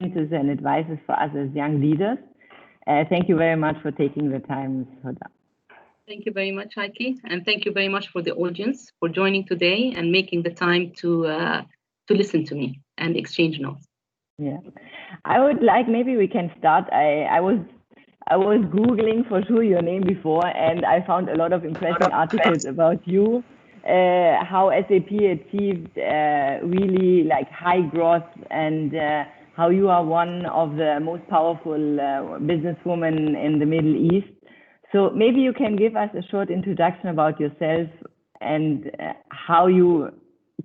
and advices for us as young leaders. Thank you very much for taking the time, Hoda. Thank you very much, Heike, and thank you very much for the audience for joining today and making the time to listen to me and exchange notes. Yeah, I would like, maybe we can start. I was Googling for sure your name before, and I found a lot of impressive articles about you, how SAP achieved really like high growth, and how you are one of the most powerful businesswomen in the Middle East. So maybe you can give us a short introduction about yourself and how you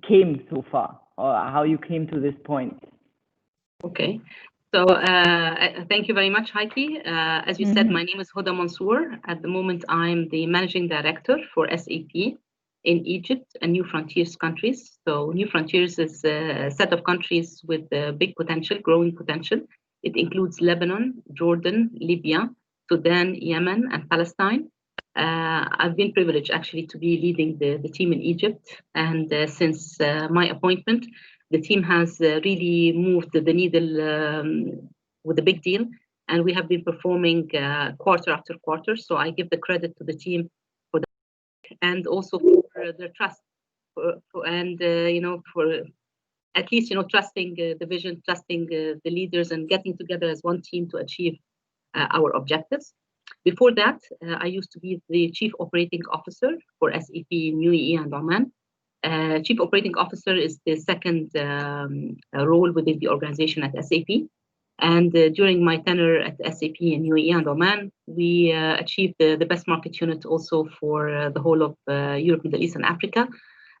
came so far, or how you came to this point. Okay. So thank you very much, Heike. As you said, my name is Hoda Mansour. At the moment, I'm the managing director for SAP in Egypt and New Frontiers countries. So New Frontiers is a set of countries with big potential, growing potential. It includes Lebanon, Jordan, Libya, Sudan, Yemen, and Palestine. I've been privileged actually to be leading the team in Egypt. And since my appointment, the team has really moved the needle with a big deal. And we have been performing quarter after quarter. So I give the credit to the team for that, and also for their trust, and for at least trusting the vision, trusting the leaders, and getting together as one team to achieve our objectives. Before that, I used to be the Chief Operating Officer for SAP in UAE and Oman. Chief Operating Officer is the second role within the organization at SAP. And during my tenure at SAP in UAE and Oman, we achieved the best market unit also for the whole of Europe, Middle East, and Africa.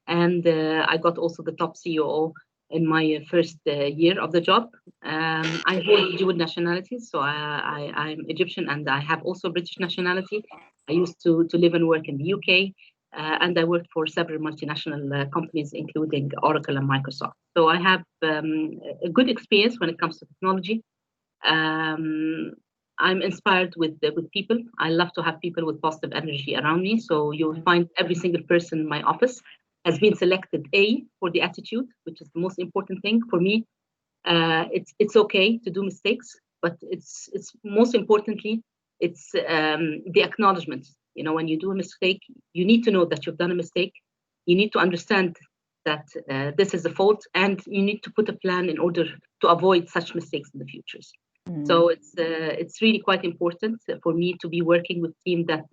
And I got also the top COO in my first year of the job. I hold dual nationalities, so I'm Egyptian and I have also British nationality. I used to live and work in the UK, and I worked for several multinational companies, including Oracle and Microsoft. So I have a good experience when it comes to technology. I'm inspired with people. I love to have people with positive energy around me. So you'll find every single person in my office has been selected A for the attitude, which is the most important thing for me. It's okay to do mistakes, but it's most importantly, it's the acknowledgement. When you do a mistake, you need to know that you've done a mistake. You need to understand that this is a fault, and you need to put a plan in order to avoid such mistakes in the futures. So it's really quite important for me to be working with teams that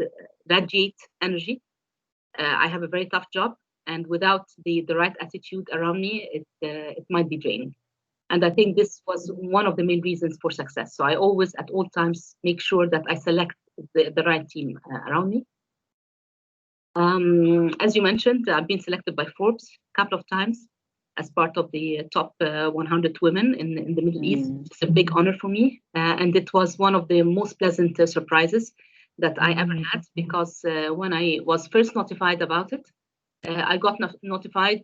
radiate energy. I have a very tough job, and without the right attitude around me, it might be draining. And I think this was one of the main reasons for success. So I always, at all times, make sure that I select the right team around me. As you mentioned, I've been selected by Forbes a couple of times as part of the top 100 women in the Middle East. It's a big honor for me. And it was one of the most pleasant surprises that I ever had, because when I was first notified about it, I got notified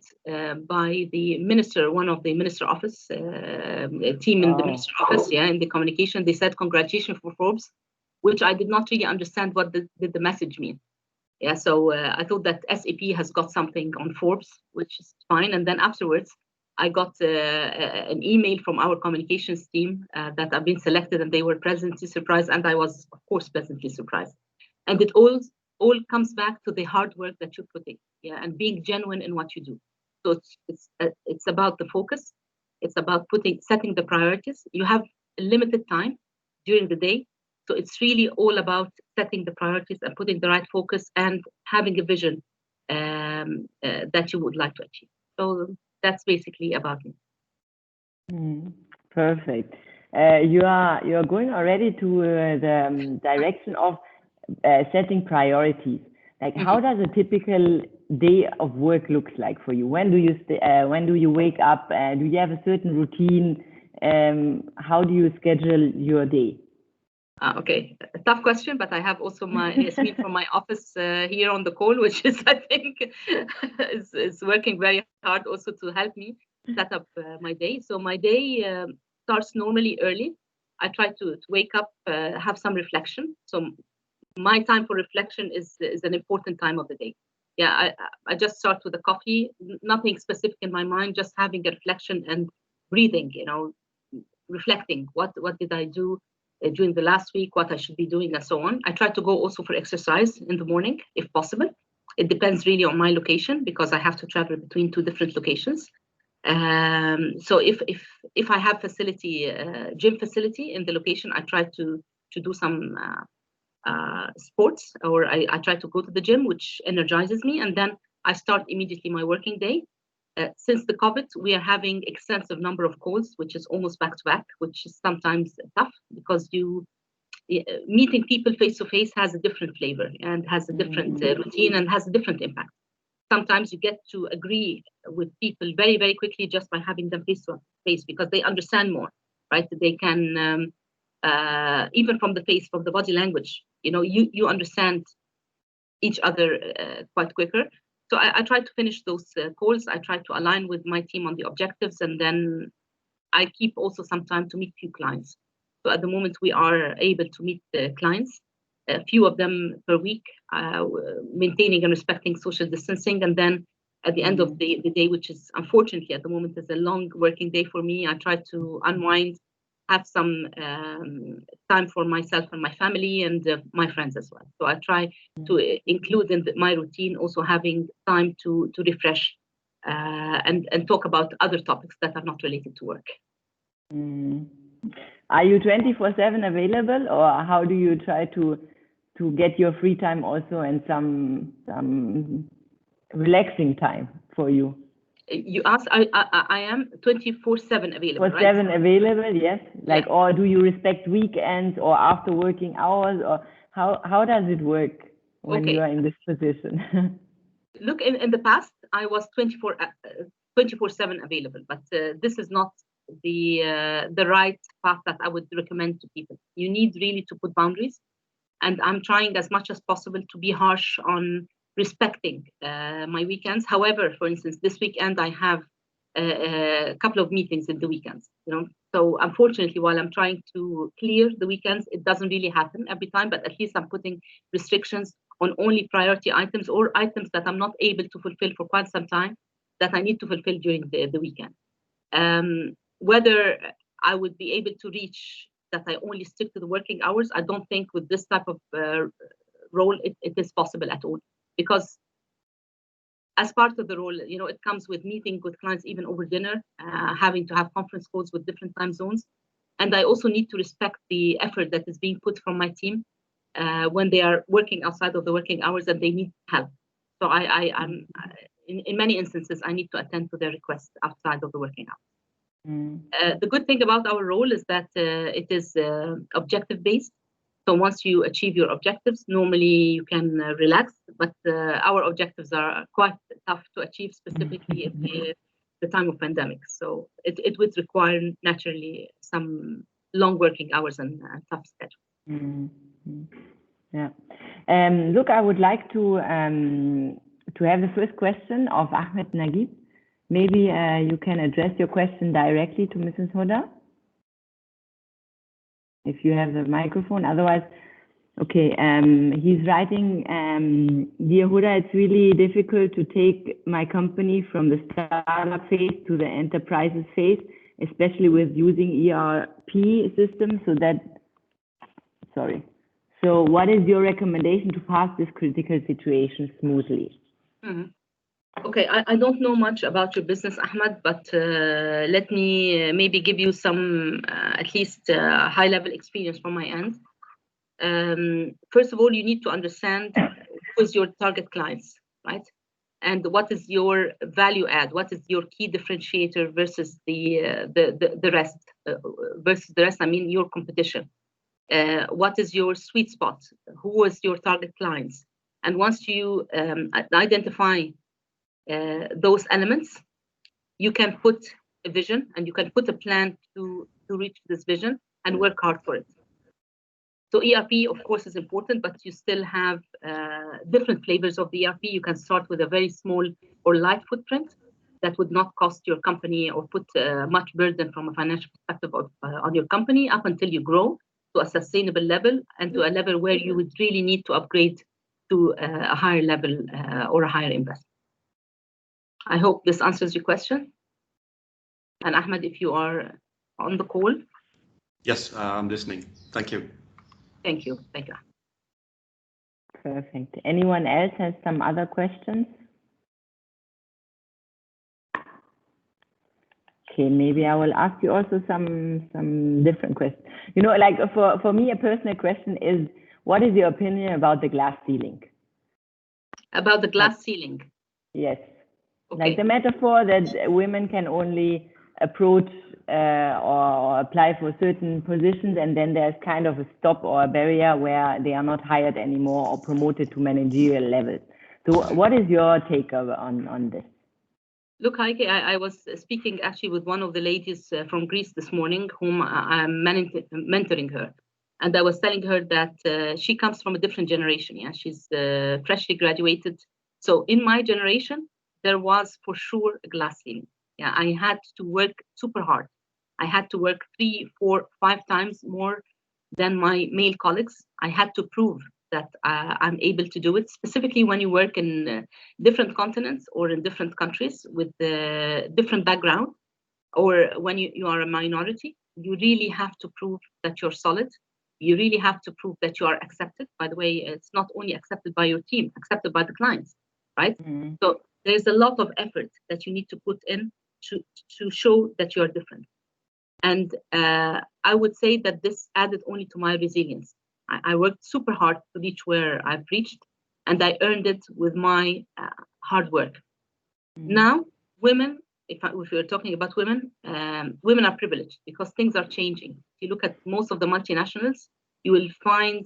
by the minister, one of the minister office, team in the minister office, in the communication. They said, "Congratulations for Forbes," which I did not really understand what did the message mean. Yeah, so I thought that SAP has got something on Forbes, which is fine. And then afterwards, I got an email from our communications team that I've been selected, and they were pleasantly surprised, and I was, of course, pleasantly surprised. And it all comes back to the hard work that you put in, and being genuine in what you do. So it's about the focus. It's about setting the priorities. You have a limited time during the day, so it's really all about setting the priorities and putting the right focus and having a vision that you would like to achieve. So that's basically about me. Perfect. You are going already to the direction of setting priorities. Like, how does a typical day of work looks like for you? When do you wake up? Do you have a certain routine? How do you schedule your day? Okay, a tough question, but I have also my Yasmin from my office here on the call, which is, I think, is working very hard also to help me set up my day. So my day starts normally early. I try to wake up, have some reflection. So my time for reflection is an important time of the day. Yeah, I just start with a coffee, nothing specific in my mind, just having a reflection and breathing, reflecting what did I do during the last week, what I should be doing, and so on. I try to go also for exercise in the morning, if possible. It depends really on my location because I have to travel between 2 different locations. So if I have facility, gym facility in the location, I try to do some sports, or I try to go to the gym, which energizes me, and then I start immediately my working day. Since the COVID, we are having extensive number of calls, which is almost back to back, which is sometimes tough because meeting people face to face has a different flavor and has a different routine and has a different impact. Sometimes you get to agree with people very, very quickly just by having them face to face because they understand more, right? They can, even from the body language, you understand each other quite quicker. So I try to finish those calls. I try to align with my team on the objectives, and then I keep also some time to meet few clients. So at the moment, we are able to meet the clients, a few of them per week, maintaining and respecting social distancing. And then at the end of the day, which is unfortunately at the moment is a long working day for me, I try to unwind, have some time for myself and my family and my friends as well. So I try to include in my routine also having time to refresh and talk about other topics that are not related to work. Are you 24/7 available, or how do you try to get your free time also and some relaxing time for you? You asked, I am 24/7 available, right? 24/7 available, yes. Like, yeah. Or do you respect weekends or after working hours, or how does it work when you are in this position? Look, in the past, I was 24/7 available, but this is not the right path that I would recommend to people. You need really to put boundaries, and I'm trying as much as possible to be harsh on respecting my weekends. However, for instance, this weekend I have a couple of meetings in the weekends. So unfortunately, while I'm trying to clear the weekends, it doesn't really happen every time. But at least I'm putting restrictions on only priority items or items that I'm not able to fulfill for quite some time that I need to fulfill during the weekend. Whether I would be able to reach that I only stick to the working hours, I don't think with this type of role it is possible at all. Because as part of the role, it comes with meeting with clients even over dinner, having to have conference calls with different time zones. And I also need to respect the effort that is being put from my team when they are working outside of the working hours and they need help. So I'm in many instances, I need to attend to their requests outside of the working hours. The good thing about our role is that it is objective-based. So once you achieve your objectives, normally you can relax, but our objectives are quite tough to achieve, specifically in the time of pandemic. So it would require naturally some long working hours and tough schedule. Yeah. Look, I would like to have the first question of Ahmed Naguib. Maybe you can address your question directly to Mrs. Hoda, if you have the microphone. Otherwise, okay. He's writing, dear Hoda, it's really difficult to take my company from the startup phase to the enterprises phase, especially with using ERP systems. So what is your recommendation to pass this critical situation smoothly? Okay, I don't know much about your business, Ahmed, but let me maybe give you some, at least high-level experience from my end. First of all, you need to understand who is your target clients, right? And what is your value add? What is your key differentiator versus the rest? Versus the rest, I mean your competition. What is your sweet spot? Who is your target clients? And once you identify those elements, you can put a vision and you can put a plan to reach this vision and work hard for it. So ERP, of course, is important, but you still have different flavors of the ERP. You can start with a very small or light footprint that would not cost your company or put much burden from a financial perspective on your company, up until you grow to a sustainable level and to a level where you would really need to upgrade to a higher level or a higher investment. I hope this answers your question. And Ahmed, if you are on the call. Yes, I'm listening. Thank you. Thank you. Thank you. Perfect. Anyone else has some other questions? Okay, maybe I will ask you also some different questions. You know, like for me, a personal question is, what is your opinion about the glass ceiling? About the glass ceiling? Yes. Okay. Like the metaphor that women can only approach or apply for certain positions, and then there's kind of a stop or a barrier where they are not hired anymore or promoted to managerial levels. So what is your take on this? Look, Heike, I was speaking actually with one of the ladies from Greece this morning, whom I'm mentoring her. And I was telling her that she comes from a different generation. Yeah, she's freshly graduated. So in my generation, there was for sure a glass ceiling. Yeah, I had to work super hard. I had to work 3, 4, 5 times more than my male colleagues. I had to prove that I'm able to do it, specifically when you work in different continents or in different countries with different background, or when you are a minority. You really have to prove that you're solid. You really have to prove that you are accepted. By the way, it's not only accepted by your team, accepted by the clients, right? Mm-hmm. So there's a lot of effort that you need to put in to show that you're different. And I would say that this added only to my resilience. I worked super hard to reach where I've reached, and I earned it with my hard work. Mm-hmm. Now, women, if we're talking about women, women are privileged because things are changing. If you look at most of the multinationals, you will find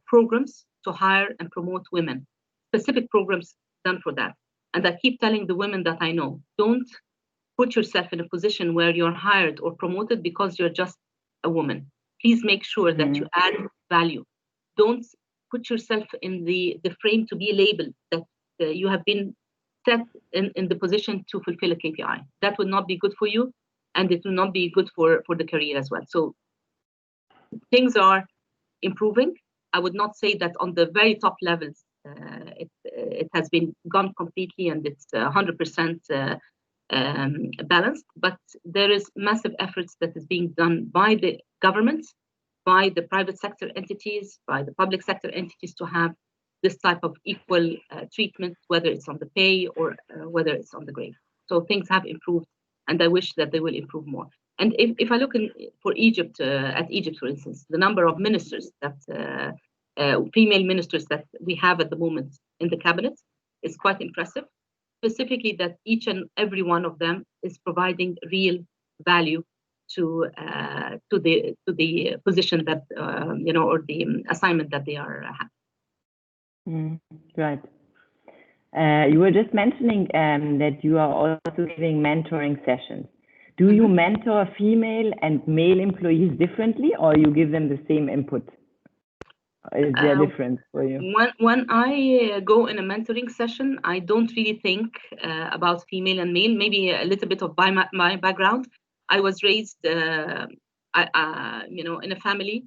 programs to hire and promote women, specific programs done for that. And I keep telling the women that I know, don't put yourself in a position where you're hired or promoted because you're just a woman. Please make sure that you add value. Don't put yourself in the frame to be labeled that you have been set in the position to fulfill a KPI. That will not be good for you, and it will not be good for the career as well. So things are improving. I would not say that on the very top levels it has been gone completely and it's 100% balanced, but there is massive efforts that is being done by the government, by the private sector entities, by the public sector entities to have this type of equal treatment, whether it's on the pay or whether it's on the grade. So things have improved, and I wish that they will improve more. And if I look for Egypt, at Egypt, for instance, the number of ministers that female ministers that we have at the moment in the cabinet is quite impressive. Specifically, that each and every one of them is providing real value to the position that or the assignment that they are having. Right. You were just mentioning that you are also giving mentoring sessions. Do you mentor female and male employees differently, or you give them the same input? Is there a difference for you? When I go in a mentoring session, I don't really think about female and male. Maybe a little bit of my background. I was raised, in a family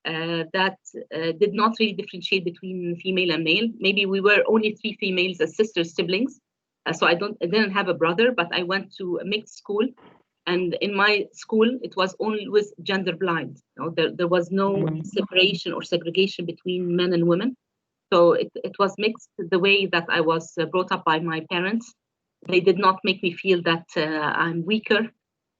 that did not really differentiate between female and male. Maybe we were only 3 females as sisters, siblings. So I didn't have a brother, but I went to a mixed school. And in my school, it was always gender blind. There was no separation or segregation between men and women. So it was mixed the way that I was brought up by my parents. They did not make me feel that I'm weaker,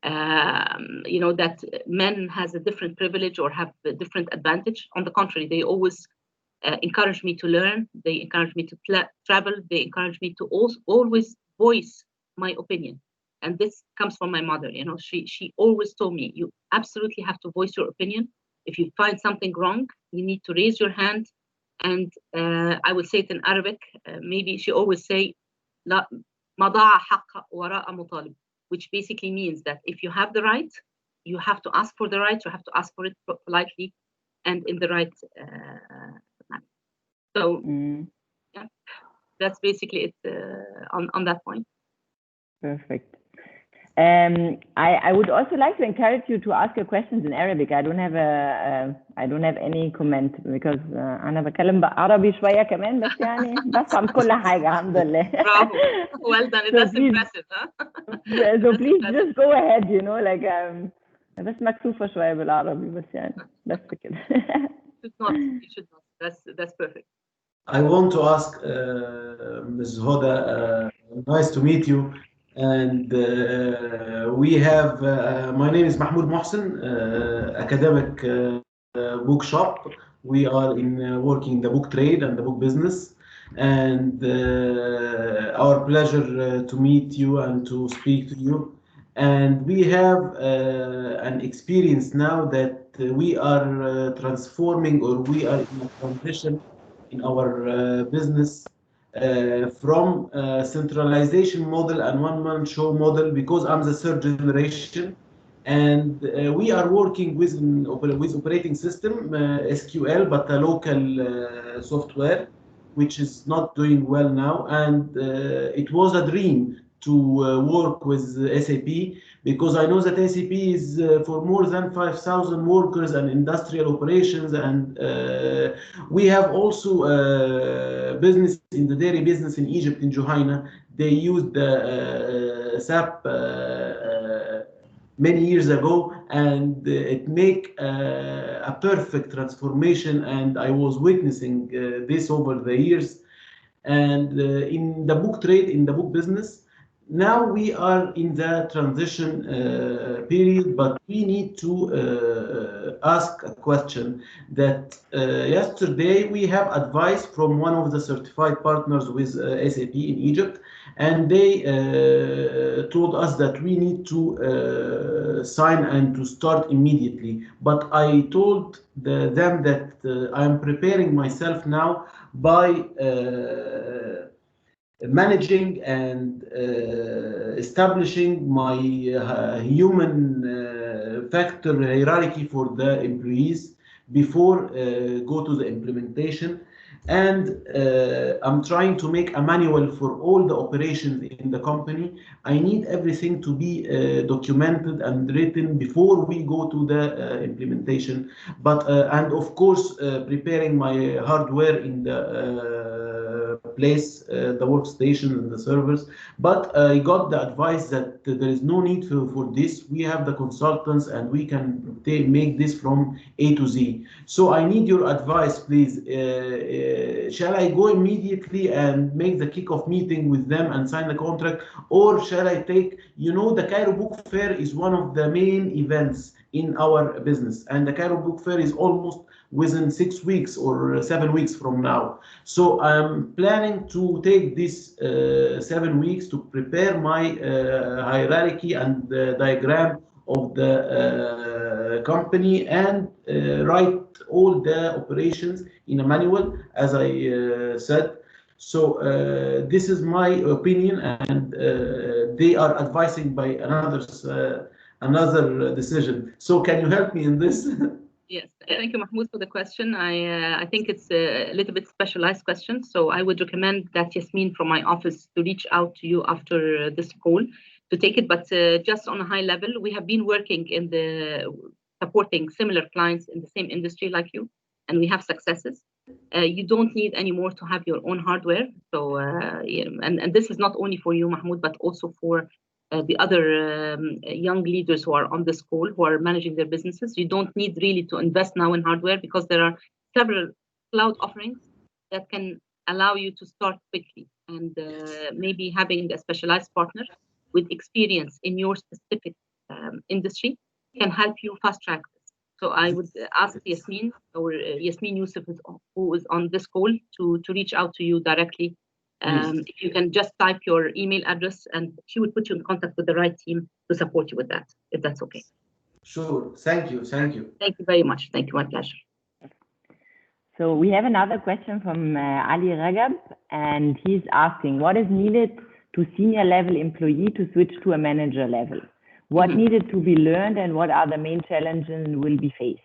that men has a different privilege or have a different advantage. On the contrary, they always encourage me to learn. They encourage me to travel. They encourage me to always voice my opinion. And this comes from my mother. She always told me, you absolutely have to voice your opinion. If you find something wrong, you need to raise your hand. And I would say it in Arabic. Maybe she always say, "La madaa haqqa wara'a mutalib," which basically means that if you have the right, you have to ask for the right. You have to ask for it politely and in the right manner. So yeah, that's basically it on that point. Perfect. I would also like to encourage you to ask your questions in Arabic. I don't have any comment because أنا بتكلم عربي شوية كمان بس يعني بفهم كل حاجة الحمد لله. Bravo. Well done. That's impressive, huh? So please just go ahead. بس مكسوفة شوية بالعربي بس يعني بس كده. You should not. That's perfect. I want to ask Ms. Hoda, nice to meet you. And we have, my name is Mahmoud Mohsen, academic bookshop. We are in working the book trade and the book business. And our pleasure to meet you and to speak to you. And we have an experience now that we are transforming, or we are in a transition in our business from centralization model and one-man show model, because I'm the third generation, and we are working with operating system SQL, but a local software, which is not doing well now. And it was a dream to work with SAP, because I know that SAP is for more than 5,000 workers and industrial operations, and we have also business in the dairy business in Egypt, in Juhayna. They used the SAP many years ago, and it make a perfect transformation, and I was witnessing this over the years. And in the book trade, in the book business, now we are in the transition period, but we need to ask a question that yesterday we have advice from one of the certified partners with SAP in Egypt, and they told us that we need to sign and to start immediately. But I told them that I'm preparing myself now by managing and establishing my human factor hierarchy for the employees before go to the implementation. And I'm trying to make a manual for all the operations in the company. I need everything to be documented and written before we go to the implementation. But and of course, preparing my hardware in the place, the workstation and the servers. But I got the advice that there is no need for this. We have the consultants, and we can make this from A to Z. So I need your advice, please. Shall I go immediately and make the kickoff meeting with them and sign the contract, or shall I take, the Cairo Book Fair is one of the main events in our business, and the Cairo Book Fair is almost within 6 weeks or 7 weeks from now. So I'm planning to take this 7 weeks to prepare my hierarchy and diagram of the company, and write all the operations in a manual, as I said. So this is my opinion, and they are advising by another decision. So can you help me in this? Yes, thank you, Mahmoud, for the question. I think it's a little bit specialized question, so I would recommend that Yasmin from my office to reach out to you after this call to take it. But just on a high level, we have been working in the supporting similar clients in the same industry like you, and we have successes. You don't need anymore to have your own hardware. So, and this is not only for you, Mahmoud, but also for the other young leaders who are on this call, who are managing their businesses. You don't need really to invest now in hardware, because there are several cloud offerings that can allow you to start quickly. And maybe having a specialized partner with experience in your specific industry can help you fast track this. So I would ask Yasmin, or Yasmin Youssef, who is on this call, to reach out to you directly. If you can just type your email address, and she would put you in contact with the right team to support you with that, if that's okay. Sure. Thank you. Thank you. Thank you very much. Thank you. My pleasure. So we have another question from Ali Ragab, and he's asking, what is needed to senior level employee to switch to a manager level? What needed to be learned, and what are the main challenges will be faced?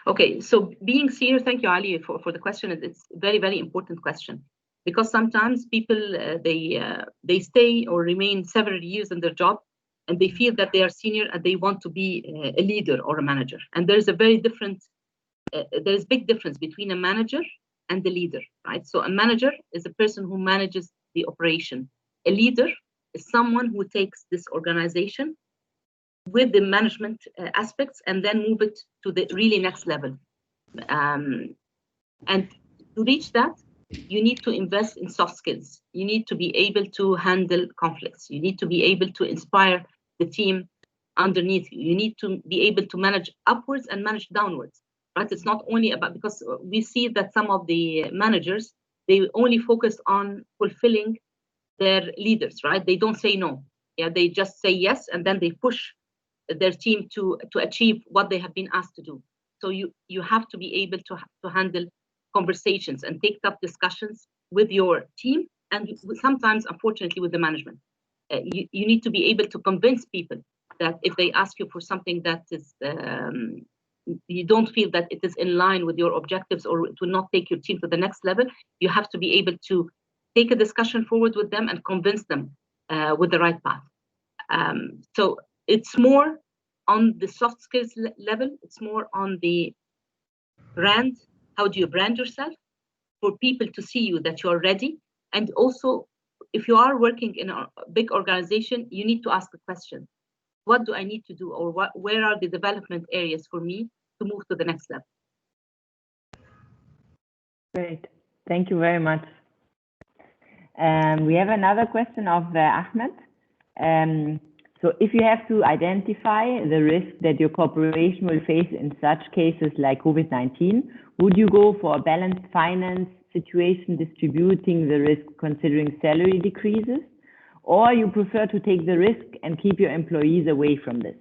Okay, so being senior, thank you, Ali, for the question. It's a very, very important question, because sometimes people, they stay or remain several years in their job, and they feel that they are senior and they want to be a leader or a manager. And there's a very different, there's big difference between a manager and the leader, right? So a manager is a person who manages the operation. A leader is someone who takes this organization with the management aspects, and then move it to the really next level. And to reach that, you need to invest in soft skills. You need to be able to handle conflicts. You need to be able to inspire the team underneath you. You need to be able to manage upwards and manage downwards, right? It's not only about, because we see that some of the managers, they only focus on fulfilling their leaders, right? They don't say no. Yeah, they just say yes, and then they push their team to achieve what they have been asked to do. So you have to be able to handle conversations and take up discussions with your team, and sometimes, unfortunately, with the management. You need to be able to convince people that if they ask you for something that is you don't feel that it is in line with your objectives, or it will not take your team to the next level, you have to be able to take a discussion forward with them and convince them with the right path. So it's more on the soft skills level. It's more on the brand. How do you brand yourself for people to see you that you're ready? And also, if you are working in a big organization, you need to ask a question. What do I need to do, or where are the development areas for me to move to the next level? Great. Thank you very much. We have another question of Ahmed. So if you have to identify the risk that your corporation will face in such cases like COVID-19, would you go for a balanced finance situation, distributing the risk considering salary decreases, or you prefer to take the risk and keep your employees away from this?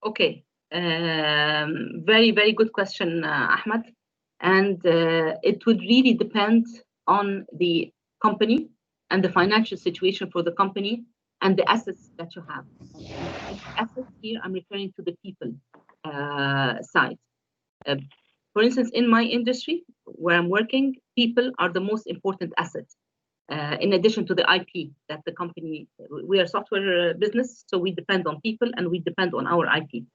Okay, very, very good question, Ahmed. And it would really depend on the company and the financial situation for the company and the assets that you have. And assets here, I'm referring to the people side. For instance, in my industry where I'm working, people are the most important asset. In addition to the IP that the company, we are a software business, so we depend on people and we depend on our IP.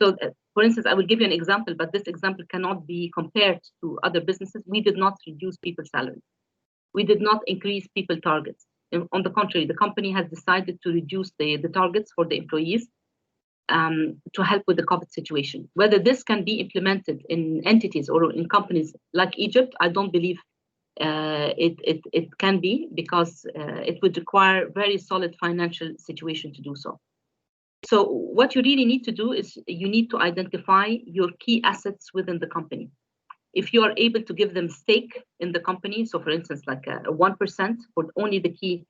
So for instance, I will give you an example, but this example cannot be compared to other businesses. We did not reduce people's salaries. We did not increase people targets. On the contrary, the company has decided to reduce the targets for the employees to help with the COVID situation. Whether this can be implemented in entities or in companies like Egypt, I don't believe it can be, because it would require very solid financial situation to do so. So what you really need to do is you need to identify your key assets within the company. If you are able to give them stake in the company, so for instance, like a 1% for only the key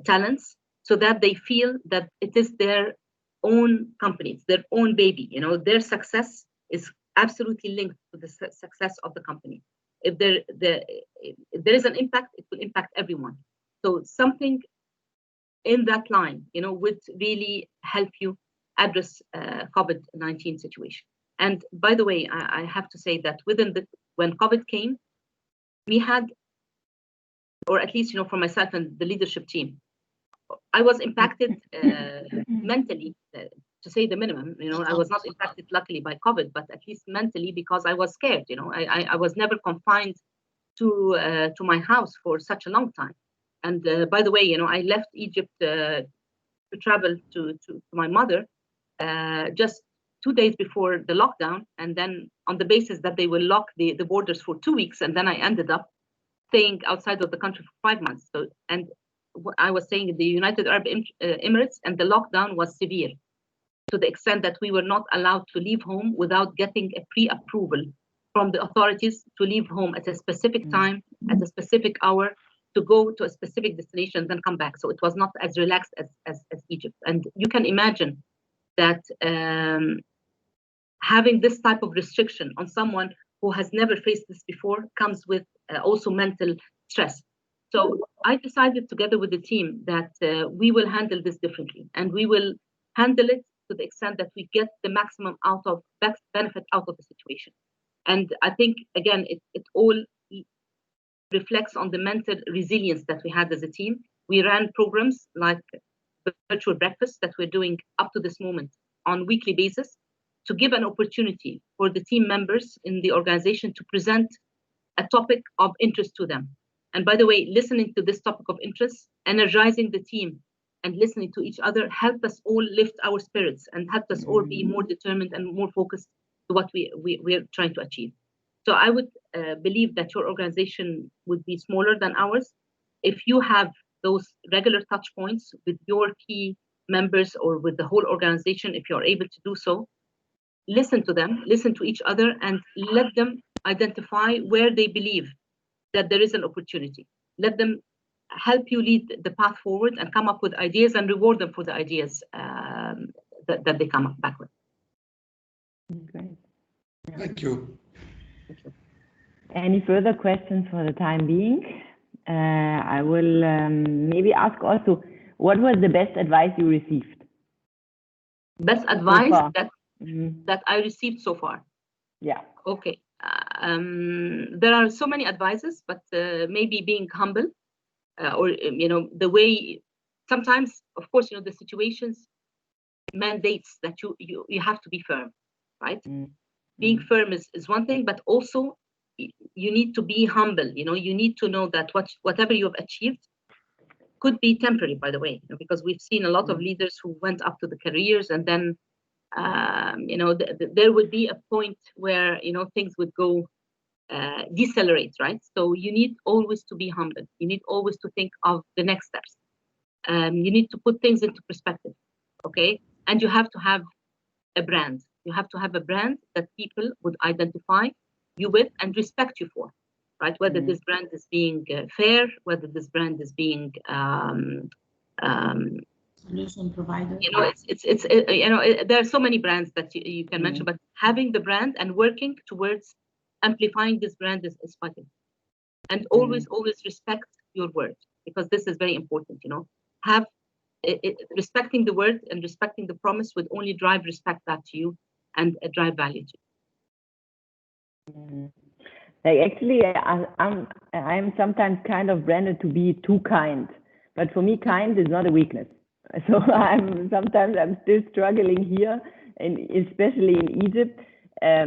talents, so that they feel that it is their own company, it's their own baby, you know, their success is absolutely linked to the success of the company. If there is an impact, it will impact everyone. So something in that line, you know, would really help you address COVID-19 situation. And by the way, I have to say that when COVID came, we had, or at least, you know, for myself and the leadership team, I was impacted mentally, to say the minimum. You know, I was not impacted luckily by COVID, but at least mentally, because I was scared. You know, I was never confined to my house for such a long time. And by the way, you know, I left Egypt to travel to my mother just 2 days before the lockdown, and then on the basis that they will lock the borders for 2 weeks, and then I ended up staying outside of the country for 5 months. So, and I was staying in the United Arab Emirates, and the lockdown was severe to the extent that we were not allowed to leave home without getting a pre-approval from the authorities to leave home at a specific time, at a specific hour, to go to a specific destination and then come back. So it was not as relaxed as Egypt. And you can imagine that having this type of restriction on someone who has never faced this before comes with also mental stress. So I decided together with the team that we will handle this differently, and we will handle it to the extent that we get the maximum benefit out of the situation. And I think, again, it all reflects on the mental resilience that we had as a team. We ran programs like virtual breakfast that we're doing up to this moment on weekly basis to give an opportunity for the team members in the organization to present a topic of interest to them. And by the way, listening to this topic of interest, energizing the team and listening to each other helped us all lift our spirits and helped us all be more determined and more focused to what we're trying to achieve. So I would believe that your organization would be smaller than ours if you have those regular touch points with your key members or with the whole organization. If you're able to do so, listen to them, listen to each other, and let them identify where they believe that there is an opportunity. Let them help you lead the path forward and come up with ideas and reward them for the ideas that they come up back with. Great. Thank you. Thank you. Any further questions for the time being? I will maybe ask also, what was the best advice you received? Best advice far. that I received so far? Yeah. Okay. There are so many advices, but maybe being humble, or the way. Sometimes, of course, the situations mandates that you have to be firm, right? Being firm is one thing, but also you need to be humble. You need to know that whatever you have achieved could be temporary, by the way, because we've seen a lot of leaders who went up to the careers and then there would be a point where things would go decelerate, right? So you need always to be humble. You need always to think of the next steps. You need to put things into perspective, okay? And you have to have a brand. You have to have a brand that people would identify you with and respect you for, right? Whether this brand is being fair, whether this brand is being solution provider. There are so many brands that you can mention, but having the brand and working towards amplifying this brand is vital. And always respect your word, because this is very important. Have respecting the word and respecting the promise would only drive respect back to you and drive value to you. Like actually, I'm sometimes kind of branded to be too kind, but for me, kind is not a weakness. So I'm still struggling here, and especially in Egypt,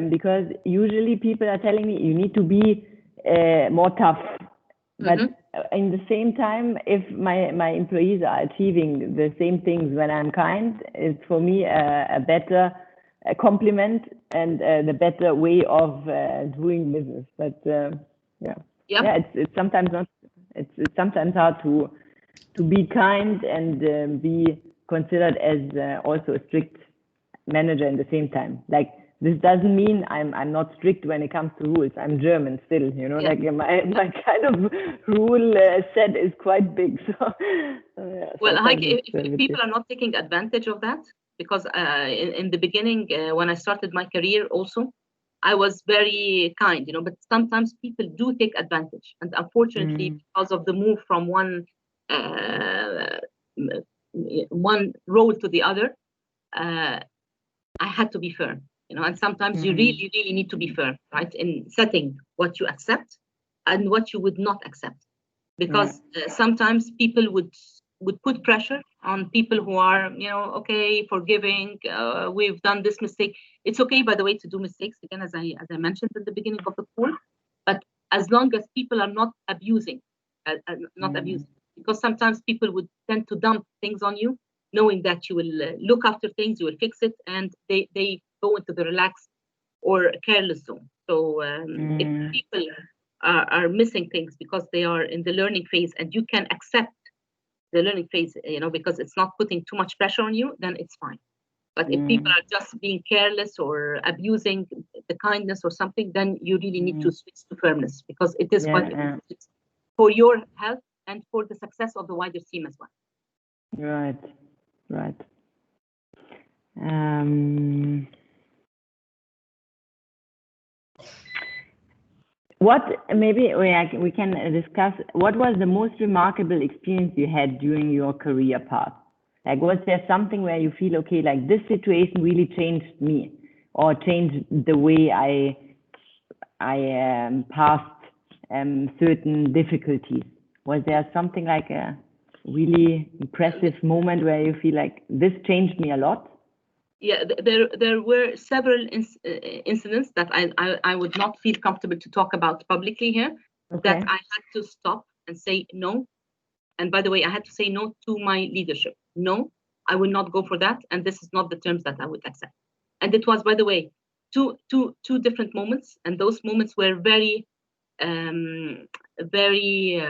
because usually people are telling me you need to be more tough. But in the same time, if my employees are achieving the same things when I'm kind, it's for me a better compliment and the better way of doing business. But it's sometimes not. It's sometimes hard to be kind and be considered as also a strict manager in the same time. Like, this doesn't mean I'm not strict when it comes to rules. I'm German still, like my kind of rule set is quite big. So, well, if people are not taking advantage of that, because in the beginning, when I started my career also, I was very kind, but sometimes people do take advantage. And unfortunately, because of the move from one role to the other, I had to be firm. And sometimes you really, really need to be firm, right, in setting what you accept and what you would not accept, because sometimes people would put pressure on people who are, okay, forgiving. We've done this mistake. It's okay, by the way, to do mistakes again, as I mentioned at the beginning of the call, but as long as people are not abusing, because sometimes people would tend to dump things on you, knowing that you will look after things, you will fix it, and they go into the relaxed or careless zone. So if people are missing things because they are in the learning phase, and you can accept the learning phase, because it's not putting too much pressure on you, then it's fine. But if people are just being careless or abusing the kindness or something, then you really need to switch to firmness, because it is quite important for your health and for the success of the wider team as well. Right. What maybe we can discuss, what was the most remarkable experience you had during your career path? Like, was there something where you feel, okay, like this situation really changed me, or changed the way I passed certain difficulties? Was there something like a really impressive moment where you feel like this changed me a lot? Yeah, there were several incidents that I would not feel comfortable to talk about publicly here, that I had to stop and say, no, And by the way, I had to say no to my leadership. No, I will not go for that. And this is not the terms that I would accept. And it was, by the way, two different moments. And those moments were very, very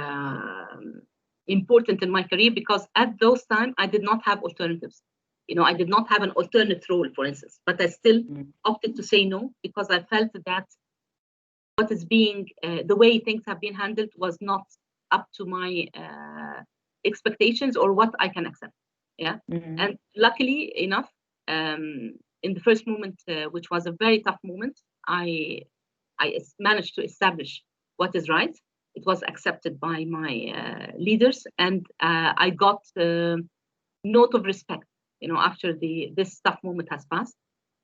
important in my career, because at those times, I did not have alternatives. You know, I did not have an alternate role, for instance, but I still opted to say no, because I felt that what is being, the way things have been handled was not up to my expectations or what I can accept. Yeah. And luckily enough, in the first moment, which was a very tough moment, I managed to establish what is right. It was accepted by my leaders, and I got note of respect, you know, after this tough moment has passed,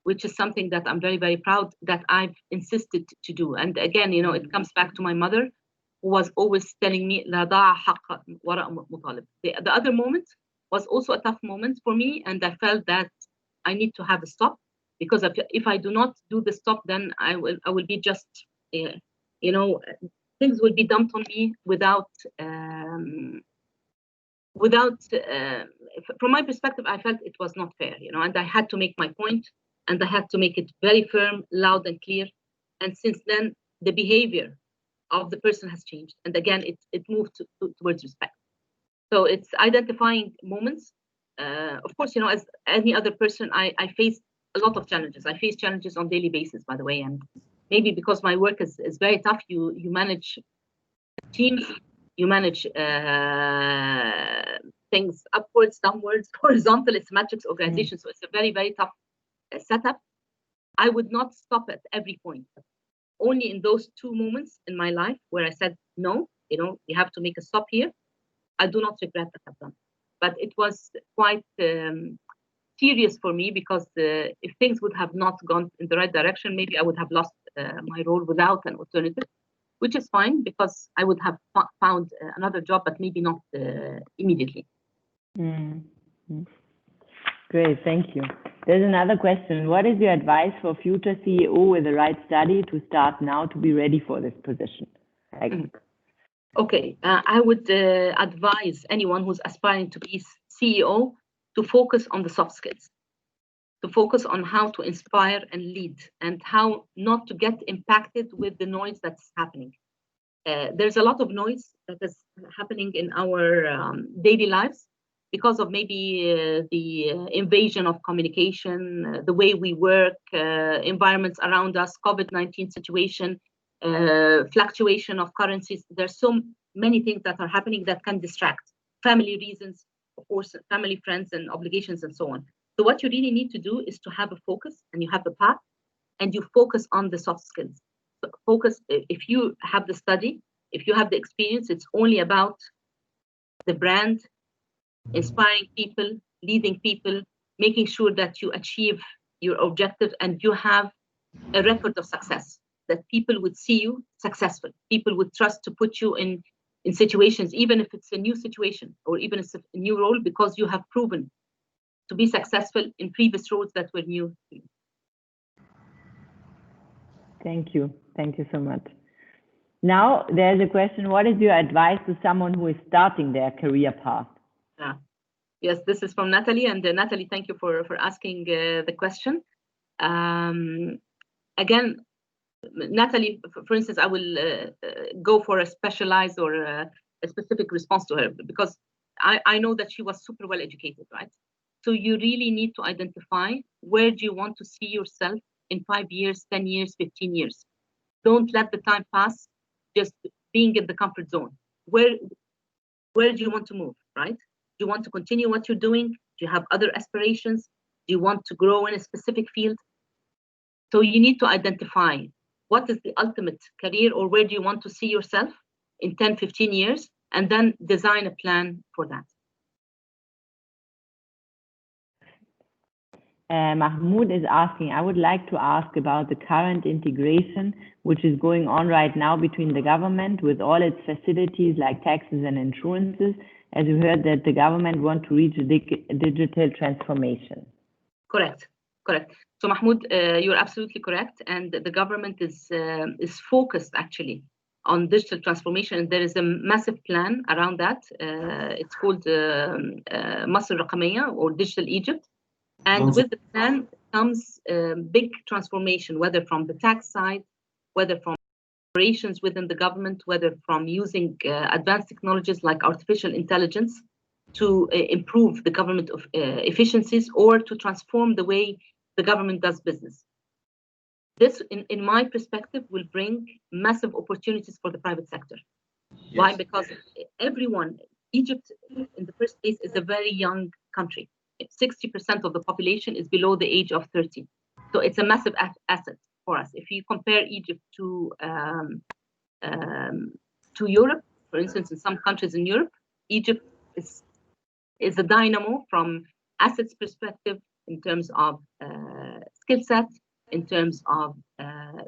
which is something that I'm very, very proud that I've insisted to do. And again, you know, it comes back to my mother, who was always telling me, لا ضاع حق وراء مطالب. The other moment was also a tough moment for me, and I felt that I need to have a stop, because if I do not do the stop, then I will be just, you know, things will be dumped on me without, from my perspective, I felt it was not fair, you know, and I had to make my point, and I had to make it very firm, loud and clear. And since then, the behavior of the person has changed. And again, it moved towards respect. So it's identifying moments. Of course, you know, as any other person, I faced a lot of challenges. I face challenges on a daily basis, by the way. And maybe because my work is very tough, you manage teams, you manage things upwards, downwards, horizontal. It's a matrix organization. So it's a very, very tough setup. I would not stop at every point. Only in those two moments in my life where I said, no, you know, you have to make a stop here. I do not regret that I've done. But it was quite serious for me, because if things would have not gone in the right direction, maybe I would have lost my role without an alternative, which is fine, because I would have found another job, but maybe not immediately. Great, thank you. There's another question. What is your advice for future CEO with the right study to start now to be ready for this position? Okay, I would advise anyone who's aspiring to be CEO to focus on the soft skills, to focus on how to inspire and lead, and how not to get impacted with the noise that's happening. There's a lot of noise that is happening in our daily lives, because of maybe the invasion of communication, the way we work, environments around us, COVID-19 situation, fluctuation of currencies. There's so many things that are happening that can distract. Family reasons, of course, family, friends, and obligations, and so on. So what you really need to do is to have a focus, and you have the path, and you focus on the soft skills. So focus, if you have the study, if you have the experience, it's only about the brand, inspiring people, leading people, making sure that you achieve your objective, and you have a record of success, that people would see you successful. People would trust to put you in situations, even if it's a new situation or even it's a new role, because you have proven to be successful in previous roles that were new. Thank you. Thank you so much. Now, there's a question. What is your advice to someone who is starting their career path? Yes, this is from Natalie. And Natalie, thank you for asking the question. Again, Natalie, for instance, I will go for a specialized or a specific response to her, because I know that she was super well educated, right? So you really need to identify, where do you want to see yourself in 5 years, 10 years, 15 years? Don't let the time pass just being in the comfort zone. Where do you want to move, right? Do you want to continue what you're doing? Do you have other aspirations? Do you want to grow in a specific field? So you need to identify what is the ultimate career, or where do you want to see yourself in 10, 15 years, and then design a plan for that. Mahmoud is asking, I would like to ask about the current integration which is going on right now between the government with all its facilities like taxes and insurances, as you heard that the government want to reach a digital transformation. Correct. So Mahmoud, you're absolutely correct, and the government is focused actually on digital transformation, and there is a massive plan around that. It's called Masr Raqamiyya, or Digital Egypt. And with the plan comes big transformation, whether from the tax side, whether from operations within the government, whether from using advanced technologies like artificial intelligence to improve the government of efficiencies, or to transform the way the government does business. This, in my perspective, will bring massive opportunities for the private sector. Yes. Why? Because everyone, Egypt, in the first place, is a very young country. 60% of the population is below the age of 30. So it's a massive asset for us. If you compare Egypt to Europe, for instance, in some countries in Europe, Egypt is a dynamo from assets perspective, in terms of skill set, in terms of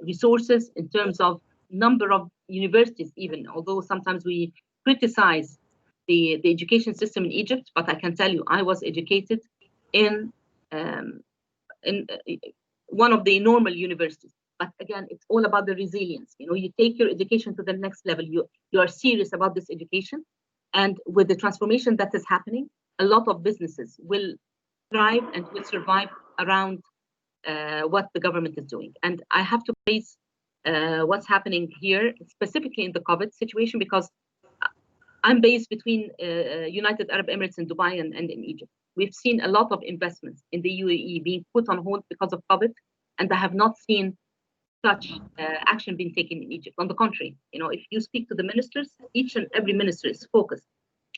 resources, in terms of number of universities even, although sometimes we criticize the education system in Egypt, but I can tell you, I was educated in one of the normal universities. But again, it's all about the resilience. You know, you take your education to the next level. You are serious about this education. And with the transformation that is happening, a lot of businesses will thrive and will survive around what the government is doing. And I have to praise what's happening here, specifically in the COVID situation, because I'm based between United Arab Emirates and Dubai and in Egypt. We've seen a lot of investments in the UAE being put on hold because of COVID, and I have not seen such action being taken in Egypt. On the contrary, you know, if you speak to the ministers, each and every minister is focused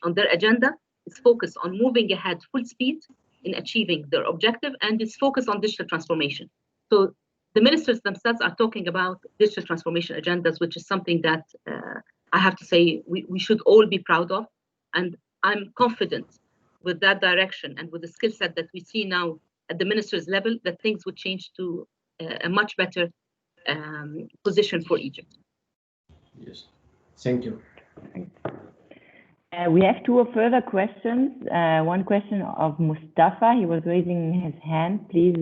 on their agenda, is focused on moving ahead full speed in achieving their objective, and is focused on digital transformation. So the ministers themselves are talking about digital transformation agendas, which is something that I have to say we should all be proud of. And I'm confident with that direction and with the skill set that we see now at the ministers level, that things would change to a much better position for Egypt. Yes, thank you. We have two further questions. One question of Mustafa. He was raising his hand. Please.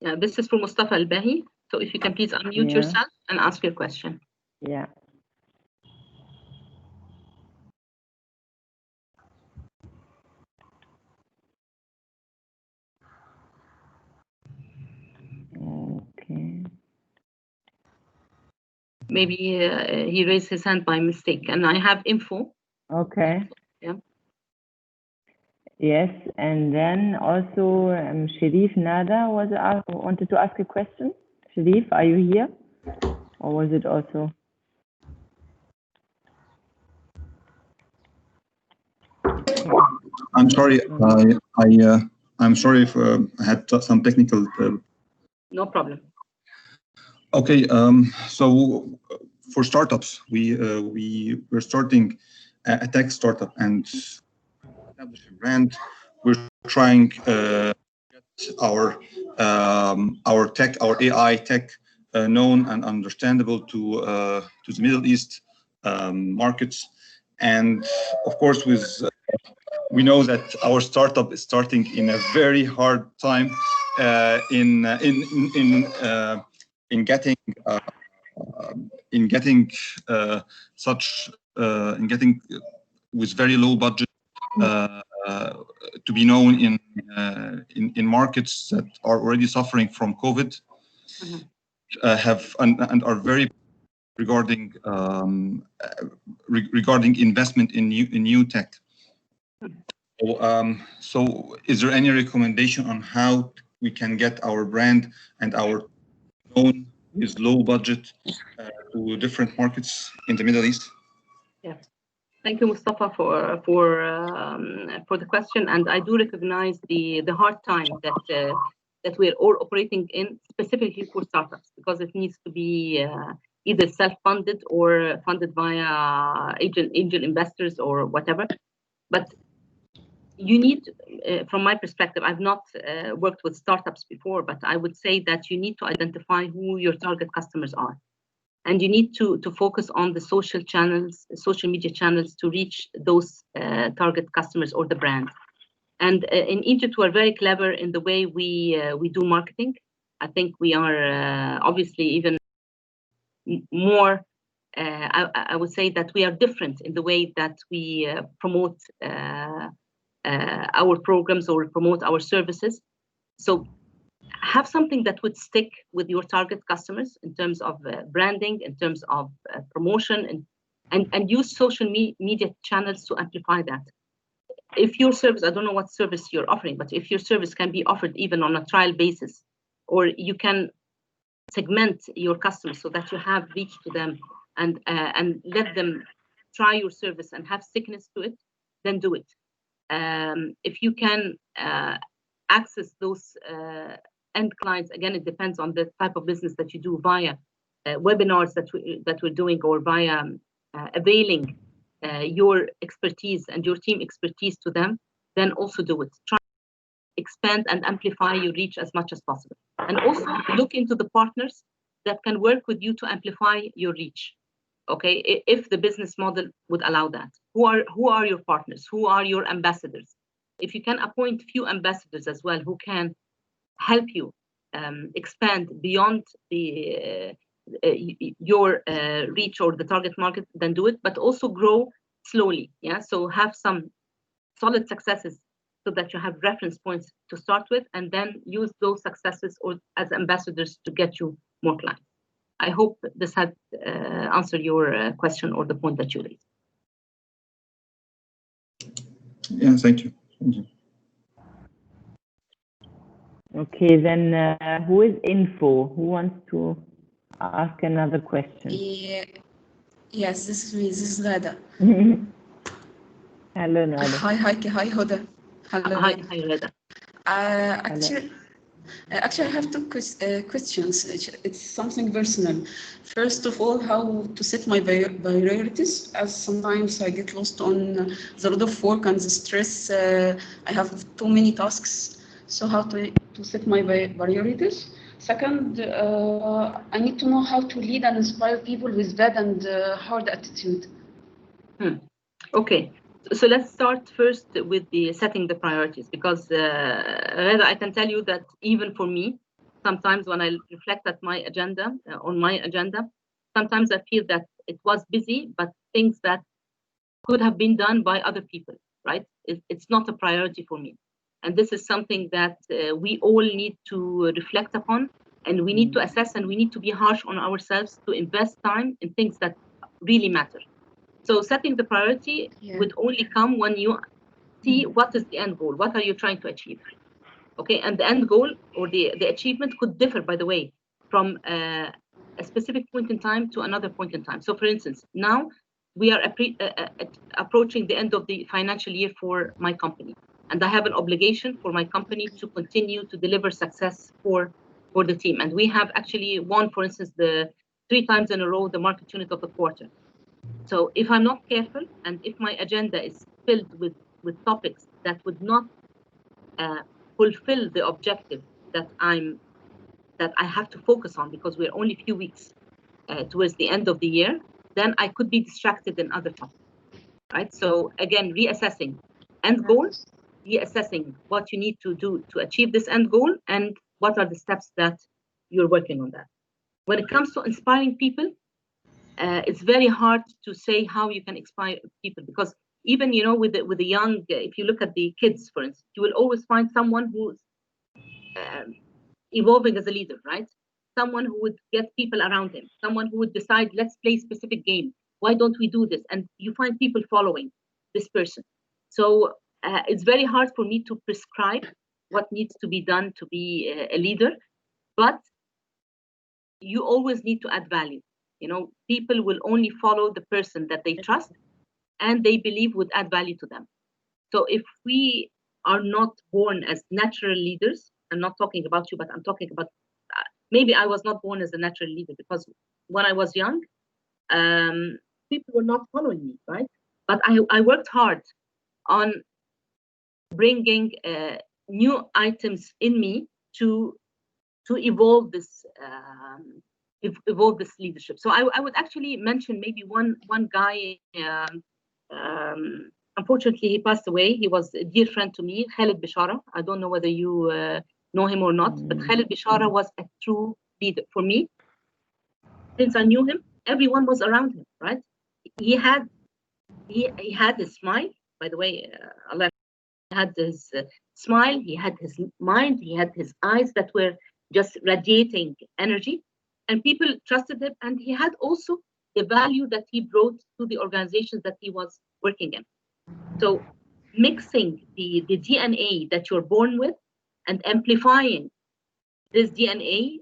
Yeah, this is for Mustafa Al-Bahi. So if you can please unmute yourself and ask your question. Yeah. Okay. Maybe he raised his hand by mistake, and I have info. Okay. Yeah. Yes, and then also Sharif Nada wanted to ask a question. Sharif, are you here? Or was it also? I'm sorry. I'm sorry if I had some technical. No problem. Okay. So for startups, we're starting a tech startup and establish a brand. We're trying to get our tech, our AI tech, known and understandable to the Middle East markets, and of course we know that our startup is starting in a very hard time in getting with very low budget to be known in markets that are already suffering from COVID, and are very regarding investment in new tech. So is there any recommendation on how we can get our brand and our known with low budget to different markets in the Middle East? Yeah, thank you, Mustafa, for the question. And I do recognize the hard time that we're all operating in, specifically for startups, because it needs to be either self-funded or funded via angel investors or whatever. But you need, from my perspective, I've not worked with startups before, but I would say that you need to identify who your target customers are. And you need to focus on the social channels, social media channels, to reach those target customers or the brand. And in Egypt, we're very clever in the way we do marketing. I think we are obviously even more, I would say that we are different in the way that we promote our programs or promote our services. So have something that would stick with your target customers in terms of branding, in terms of promotion, and use social media channels to amplify that. If your service, I don't know what service you're offering, but if your service can be offered even on a trial basis, or you can segment your customers so that you have reach to them and let them try your service and have stickiness to it, then do it. If you can access those end clients, again, it depends on the type of business that you do via webinars that we're doing, or via availing your expertise and your team expertise to them, then also do it. Try to expand and amplify your reach as much as possible. And also look into the partners that can work with you to amplify your reach. Okay, if the business model would allow that. Who are your partners? Who are your ambassadors? If you can appoint few ambassadors as well who can help you expand beyond the your reach or the target market, then do it, but also grow slowly. Yeah, so have some solid successes so that you have reference points to start with, and then use those successes or as ambassadors to get you more clients. I hope this had answered your question or the point that you raised. Yeah, thank you. Thank you. Okay, then who is info? Who wants to ask another question? Yeah. Yes, this is me. This is Ghada. Hello, Nada. Hi, Heike. Hi, Hoda. Hello. Hi, Reda. Actually, I have two questions. It's something personal. First of all, how to set my priorities, as sometimes I get lost on the lot of work and the stress. I have too many tasks. So how to set my priorities. Second, I need to know how to lead and inspire people with bad and hard attitude. Okay. So let's start first with the setting the priorities, because Reda, I can tell you that even for me, sometimes when I reflect at my agenda, sometimes I feel that it was busy, but things that could have been done by other people, right? It's not a priority for me. And this is something that we all need to reflect upon, and we need to assess, and we need to be harsh on ourselves to invest time in things that really matter. So setting the priority would only come when you see what is the end goal, what are you trying to achieve, okay? And the end goal or the achievement could differ, by the way, from a specific point in time to another point in time. So for instance, now we are approaching the end of the financial year for my company, and I have an obligation for my company to continue to deliver success for the team. And we have actually won, for instance, the 3 times in a row, the market unit of the quarter. So if I'm not careful, and if my agenda is filled with topics that would not fulfill the objective that I have to focus on, because we're only a few weeks towards the end of the year, then I could be distracted in other topics, right? So again, reassessing end goal, reassessing what you need to do to achieve this end goal, and what are the steps that you're working on that. When it comes to inspiring people, it's very hard to say how you can inspire people, because even with the young, if you look at the kids, for instance, you will always find someone who's evolving as a leader, right? Someone who would get people around him, someone who would decide, let's play a specific game. Why don't we do this? And you find people following this person. So it's very hard for me to prescribe what needs to be done to be a leader, but you always need to add value. People will only follow the person that they trust and they believe would add value to them. So if we are not born as natural leaders, I'm not talking about you, but I'm talking about, maybe I was not born as a natural leader, because when I was young, people were not following me, right? But I worked hard on bringing new items in me to evolve this leadership. So I would actually mention maybe one guy unfortunately, he passed away. He was a dear friend to me, Khalid Bishara. I don't know whether you know him or not, but Khalid Bishara was a true leader for me. Since I knew him, everyone was around him, right? He had his smile. By the way, Allah had his smile. He had his mind. He had his eyes that were just radiating energy, and people trusted him. And he had also the value that he brought to the organizations that he was working in. So mixing the DNA that you're born with and amplifying this DNA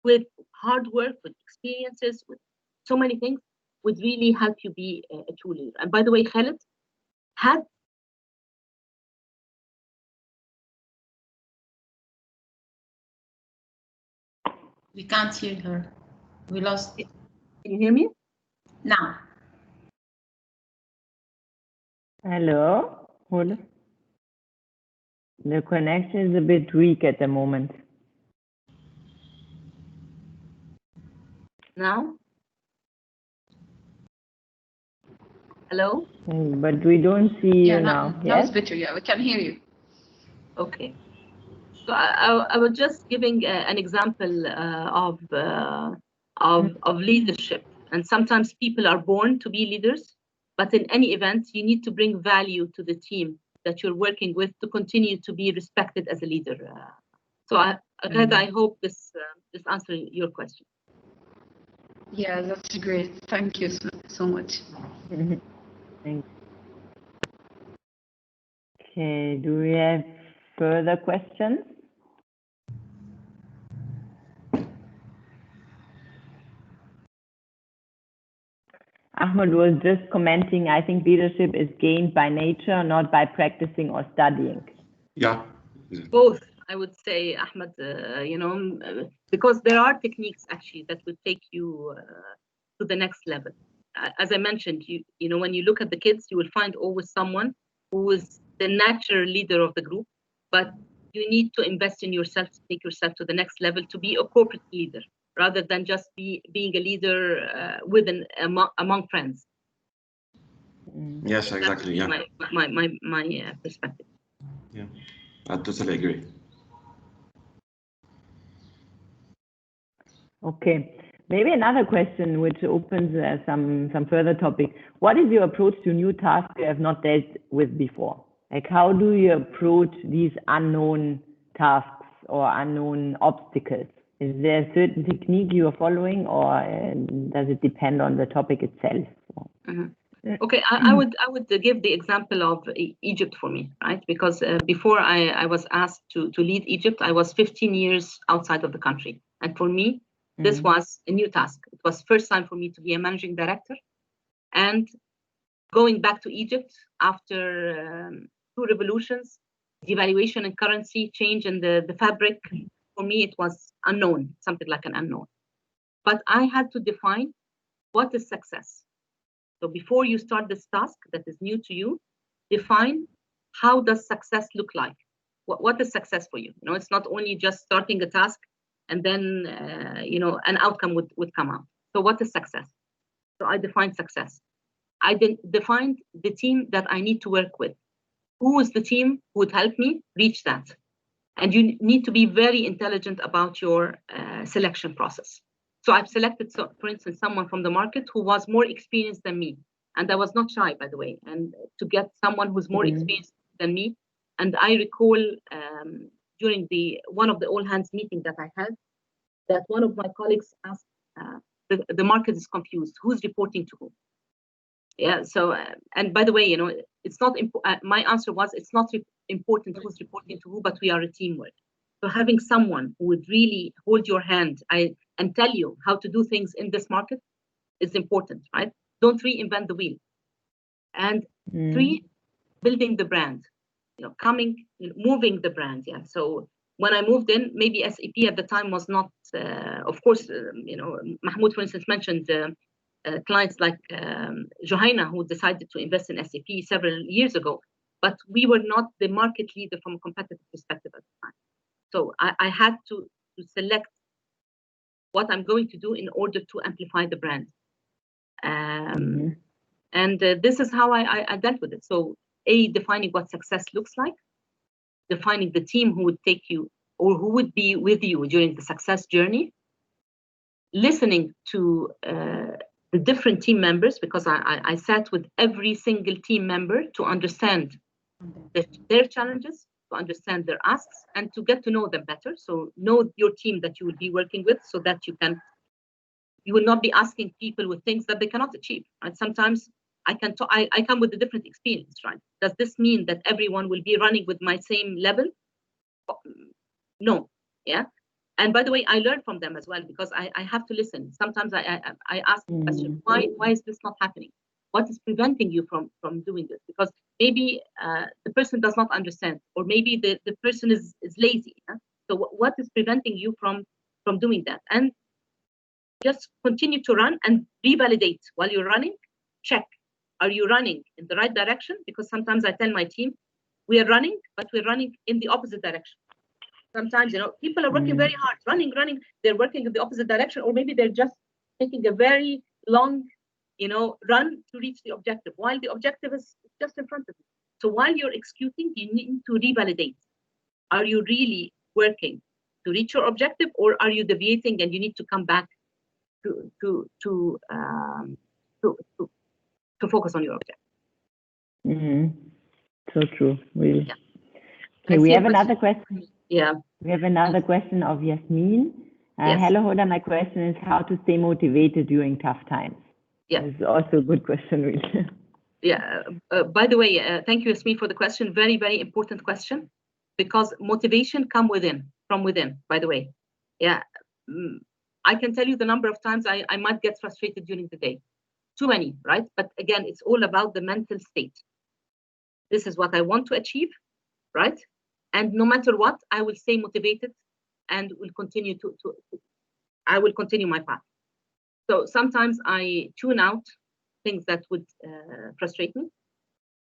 with hard work, with experiences, with so many things would really help you be a true leader. And by the way, Khalid had. We can't hear her. We lost. Can you hear me? Now. Hello, Hoda. The connection is a bit weak at the moment. Now? Hello? But we don't see you now. Now Yes? it's better. Yeah, we can hear you. Okay. So I was just giving an example of leadership. And sometimes people are born to be leaders, but in any event, you need to bring value to the team that you're working with to continue to be respected as a leader. So I hope this answers your question. Yeah, that's great. Thank you so much. Thanks. Okay, do we have further questions? Ahmed was just commenting, I think leadership is gained by nature, not by practicing or studying. Yeah. Both, I would say, Ahmed, because there are techniques actually that would take you to the next level. As I mentioned, you know, when you look at the kids, you will find always someone who is the natural leader of the group, but you need to invest in yourself to take yourself to the next level to be a corporate leader, rather than just being a leader among friends. Yes, exactly. Yeah. My perspective. Yeah, I totally agree. Okay, maybe another question which opens some further topic. What is your approach to new tasks you have not dealt with before? Like, how do you approach these unknown tasks or unknown obstacles? Is there a certain technique you are following, or does it depend on the topic itself? Okay, I would give the example of Egypt for me, right? Because before I was asked to lead Egypt, I was 15 years outside of the country, and for me, this was a new task. It was first time for me to be a managing director, and going back to Egypt after 2 revolutions, devaluation in currency, change in the fabric. For me, it was unknown, something like an unknown. But I had to define what is success. So before you start this task that is new to you, define how does success look like? What is success for you? You know, it's not only just starting a task and then an outcome would come out. So what is success? So I defined success. I defined the team that I need to work with. Who is the team who would help me reach that? And you need to be very intelligent about your selection process. So I've selected, for instance, someone from the market who was more experienced than me. And I was not shy, by the way, and to get someone who's more experienced than me. And I recall during one of the all hands meeting that I had, that one of my colleagues asked, the market is confused. Who's reporting to whom? Yeah. So, and by the way, you know, it's not my answer was, it's not important who's reporting to who, but we are a teamwork. So having someone who would really hold your hand and tell you how to do things in this market is important, right? Don't reinvent the wheel. And 3, building the brand, you know, moving the brand. Yeah. So when I moved in, maybe SAP at the time was not, of course, Mahmoud, for instance, mentioned clients like Johanna, who decided to invest in SAP several years ago, but we were not the market leader from a competitive perspective at the time. So I had to select what I'm going to do in order to amplify the brand. And this is how I dealt with it. So defining what success looks like, defining the team who would take you or who would be with you during the success journey, listening to the different team members, because I sat with every single team member to understand their challenges, to understand their asks, and to get to know them better. So know your team that you will be working with, so that you will not be asking people with things that they cannot achieve. Right? Sometimes I come with a different experience. Right? Does this mean that everyone will be running with my same level? No. Yeah. And by the way, I learn from them as well, because I have to listen. Sometimes I ask the question, why is this not happening? What is preventing you from doing this? Because maybe the person does not understand, or maybe the person is lazy. Yeah? So what is preventing you from doing that? And just continue to run and revalidate while you're running. Check, are you running in the right direction? Because sometimes I tell my team, we are running, but we're running in the opposite direction. Sometimes, people are working very hard, running, they're working in the opposite direction, or maybe they're just taking a very long, run to reach the objective, while the objective is just in front of you. So while you're executing, you need to revalidate. Are you really working to reach your objective, or are you deviating and you need to come back to focus on your objective? So true, really. Yeah. Okay, we have another question. Yeah. We have another question of Yasmin. Yes. Hello, Hoda. My question is how to stay motivated during tough times. Yeah. It's also a good question, really. Yeah. By the way, thank you, Yasmin, for the question. Very, very important question, because motivation from within. By the way, yeah. I can tell you the number of times I might get frustrated during the day. Too many, right? But again, it's all about the mental state. This is what I want to achieve, right? And no matter what, I will stay motivated and will continue I will continue my path. So sometimes I tune out things that would frustrate me.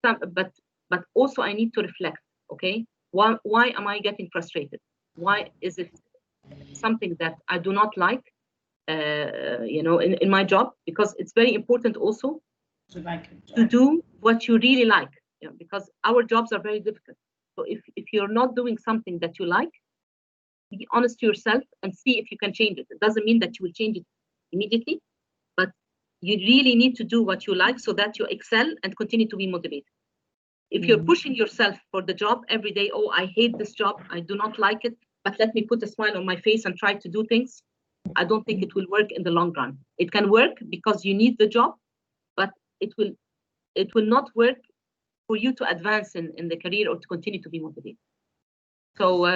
But also I need to reflect, okay? Why am I getting frustrated? Why is it something that I do not like, in my job? Because it's very important also to do what you really like, because our jobs are very difficult. So if you're not doing something that you like, be honest to yourself and see if you can change it. It doesn't mean that you will change it immediately, but you really need to do what you like so that you excel and continue to be motivated. If you're pushing yourself for the job every day, oh, I hate this job, I do not like it, but let me put a smile on my face and try to do things, I don't think it will work in the long run. It can work because you need the job, but it will not work for you to advance in the career or to continue to be motivated. So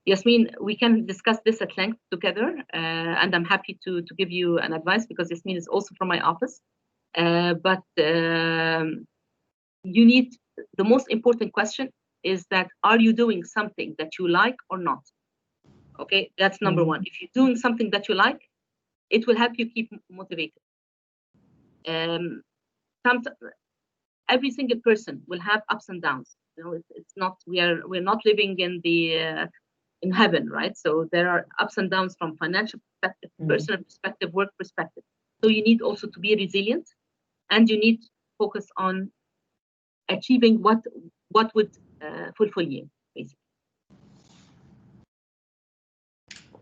Yasmin, we can discuss this at length together, and I'm happy to give you an advice, because Yasmin is also from my office. But you need, the most important question is that, are you doing something that you like or not? Okay, that's number one. If you're doing something that you like, it will help you keep motivated. Every single person will have ups and downs. It's not, we're not living in heaven, right? So there are ups and downs from financial perspective, personal perspective, work perspective. So you need also to be resilient, and you need to focus on achieving what would fulfill you, basically.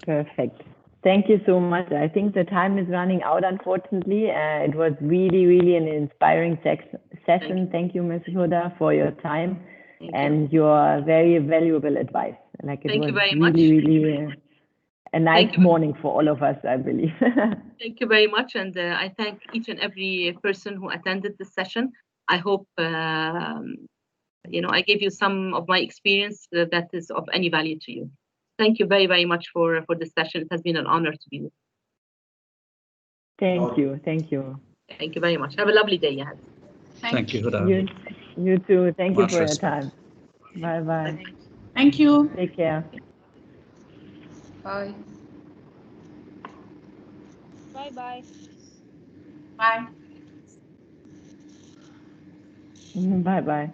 Perfect. Thank you so much. I think the time is running out, unfortunately. It was really, really an inspiring session. Thank you, Ms. Hoda, for your time and your very valuable advice. Like, it was really a nice morning for all of us, I believe. Thank you very much. And I thank each and every person who attended this session. I hope, I gave you some of my experience that is of any value to you. Thank you very, very much for this session. It has been an honor to be with you. Thank you. Thank you. Thank you very much. Have a lovely day, Yahad. Thank you, Hoda. You too. Thank you for your time. Bye-bye. Thank you. Take care. Bye. Bye-bye. Bye. Bye-bye.